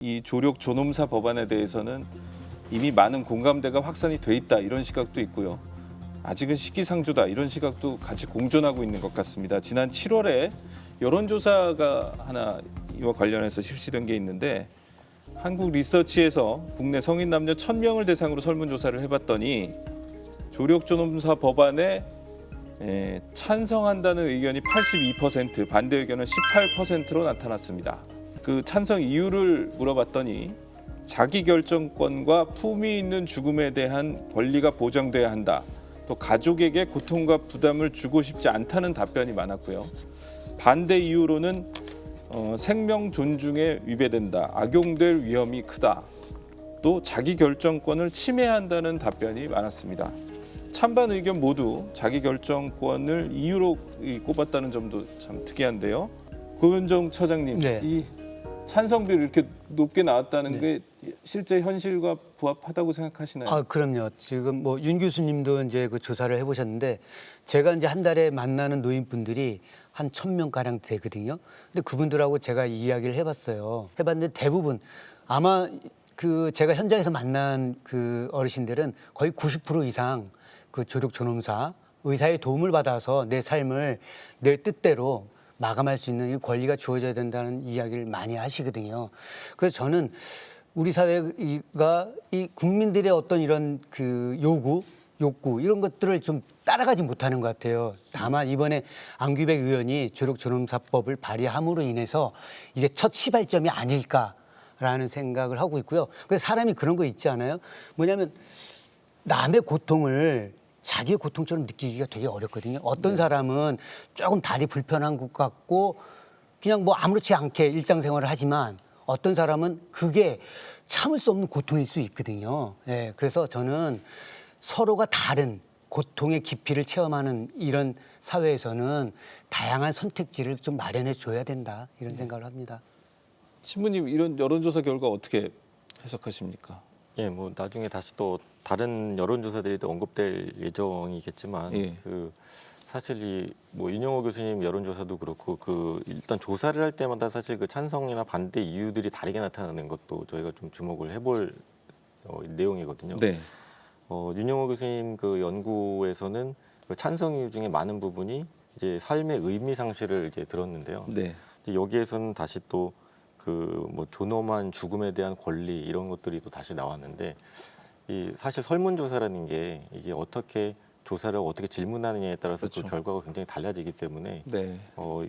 이 조력 존엄사 법안에 대해서는 이미 많은 공감대가 확산이 돼 있다 이런 시각도 있고요. 아직은 시기상조다 이런 시각도 같이 공존하고 있는 것 같습니다. 지난 7월에 여론조사가 하나 이와 관련해서 실시된 게 있는데 한국 리서치에서 국내 성인 남녀 1,000명을 대상으로 설문조사를 해봤더니 조력 존엄사 법안에 찬성한다는 의견이 82%, 반대 의견은 18%로 나타났습니다. 그 찬성 이유를 물어봤더니 자기결정권과 품위 있는 죽음에 대한 권리가 보장돼야 한다. 또 가족에게 고통과 부담을 주고 싶지 않다는 답변이 많았고요. 반대 이유로는 생명 존중에 위배된다. 악용될 위험이 크다. 또 자기결정권을 침해한다는 답변이 많았습니다. 찬반 의견 모두 자기결정권을 이유로 꼽았다는 점도 참 특이한데요. 고현정 처장님, 네. 이 찬성비를 이렇게 높게 나왔다는 네. 게 실제 현실과 부합하다고 생각하시나요? 아, 그럼요. 지금 뭐 윤 교수님도 이제 그 조사를 해보셨는데 제가 이제 한 달에 만나는 노인분들이 한 1,000명 가량 되거든요. 근데 그분들하고 제가 이야기를 해봤어요. 해봤는데 대부분 아마 그 제가 현장에서 만난 그 어르신들은 거의 90% 이상 그 조력 존엄사 의사의 도움을 받아서 내 삶을 내 뜻대로 마감할 수 있는 이 권리가 주어져야 된다는 이야기를 많이 하시거든요. 그래서 저는 우리 사회가 이 국민들의 어떤 이런 그 욕구 이런 것들을 좀 따라가지 못하는 것 같아요. 다만 이번에 안규백 의원이 조력 존엄사법을 발의함으로 인해서 이게 첫 시발점이 아닐까라는 생각을 하고 있고요. 그래서 사람이 그런 거 있지 않아요? 뭐냐면 남의 고통을 자기의 고통처럼 느끼기가 되게 어렵거든요. 어떤 사람은 조금 다리 불편한 것 같고 그냥 뭐 아무렇지 않게 일상생활을 하지만 어떤 사람은 그게 참을 수 없는 고통일 수 있거든요. 예, 그래서 저는 서로가 다른 고통의 깊이를 체험하는 이런 사회에서는 다양한 선택지를 좀 마련해 줘야 된다 이런 생각을 합니다. 신부님 이런 여론조사 결과 어떻게 해석하십니까? 예, 뭐 나중에 다시 또 다른 여론조사들이 또 언급될 예정이겠지만 예. 그 사실 이 뭐 윤영호 교수님 여론조사도 그렇고 그 일단 조사를 할 때마다 사실 그 찬성이나 반대 이유들이 다르게 나타나는 것도 저희가 좀 주목을 해볼 내용이거든요. 네. 윤영호 교수님 그 연구에서는 그 찬성 이유 중에 많은 부분이 이제 삶의 의미 상실을 이제 들었는데요. 네. 이제 여기에서는 다시 또 그 뭐 존엄한 죽음에 대한 권리 이런 것들이 또 다시 나왔는데 이 사실 설문조사라는 게 이게 어떻게 조사를 어떻게 질문하느냐에 따라서 그렇죠. 그 결과가 굉장히 달라지기 때문에 네.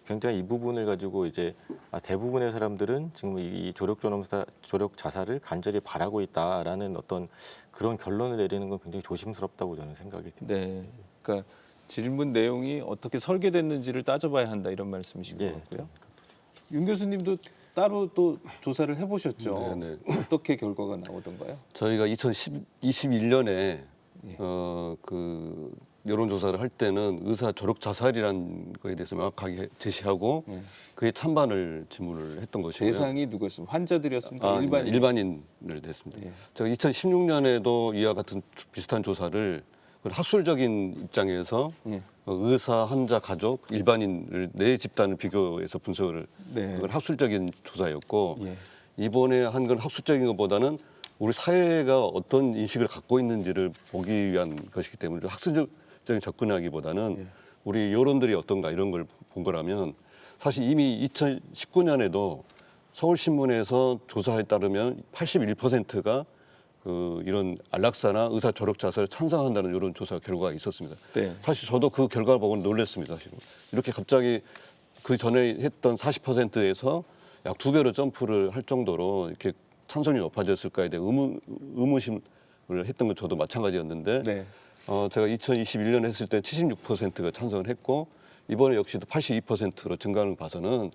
굉장히 이 부분을 가지고 이제 대부분의 사람들은 지금 이 조력 자살을 간절히 바라고 있다라는 어떤 그런 결론을 내리는 건 굉장히 조심스럽다고 저는 생각이 듭니다. 네. 그러니까 질문 내용이 어떻게 설계됐는지를 따져봐야 한다 이런 말씀이신 것 예, 같고요. 윤 교수님도 따로 또 조사를 해보셨죠. 네네. 어떻게 결과가 나오던가요? 저희가 2021년에 그 여론조사를 할 때는 의사 조력 자살이라는 거에 대해서 명확하게 제시하고 그에 찬반을 질문을 했던 것이고요. 대상이 누구였습니까? 환자들이었습니까? 일반인? 일반인을 냈습니다. 예. 제가 2016년에도 이와 같은 비슷한 조사를 학술적인 입장에서 예. 의사, 환자, 가족, 일반인을 네 집단을 비교해서 분석을 네. 그건 학술적인 조사였고 예. 이번에 한 건 학술적인 것보다는 우리 사회가 어떤 인식을 갖고 있는지를 보기 위한 것이기 때문에 학술적인 접근하기보다는 예. 우리 여론들이 어떤가 이런 걸 본 거라면 사실 이미 2019년에도 서울신문에서 조사에 따르면 81%가 이런 안락사나 의사 조력 자살을 찬성한다는 이런 조사 결과가 있었습니다. 네. 사실 저도 그 결과를 보고 놀랐습니다. 사실은. 이렇게 갑자기 그 전에 했던 40%에서 약 2배로 점프를 할 정도로 이렇게 찬성이 높아졌을까에 대한 의문심을 했던 건 저도 마찬가지였는데 네. 제가 2021년에 했을 때 76%가 찬성을 했고 이번에 역시도 82%로 증가하는 걸 봐서는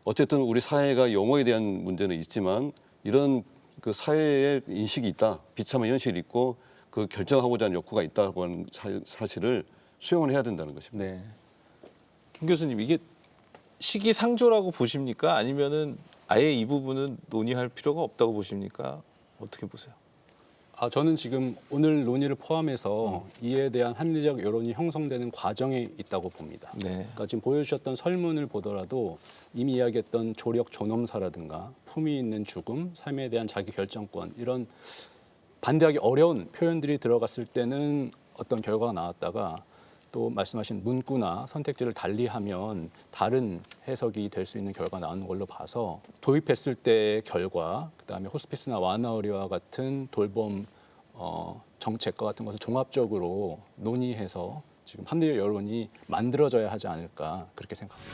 어쨌든 우리 사회가 영어에 대한 문제는 있지만 이런 그 사회의 인식이 있다, 비참한 현실이 있고 그 결정하고자 하는 욕구가 있다고 하는 사실을 수용을 해야 된다는 것입니다. 네. 김 교수님 이게 시기상조라고 보십니까? 아니면은 아예 이 부분은 논의할 필요가 없다고 보십니까? 어떻게 보세요? 저는 지금 오늘 논의를 포함해서 이에 대한 합리적 여론이 형성되는 과정에 있다고 봅니다. 네. 그러니까 지금 보여주셨던 설문을 보더라도 이미 이야기했던 조력 존엄사라든가 품위 있는 죽음, 삶에 대한 자기 결정권 이런 반대하기 어려운 표현들이 들어갔을 때는 어떤 결과가 나왔다가 또 말씀하신 문구나 선택지를 달리하면 다른 해석이 될 수 있는 결과가 나오는 걸로 봐서 도입했을 때의 결과, 그다음에 호스피스나 완화의료와 같은 돌봄 정책과 같은 것을 종합적으로 논의해서 지금 합리적 여론이 만들어져야 하지 않을까 그렇게 생각합니다.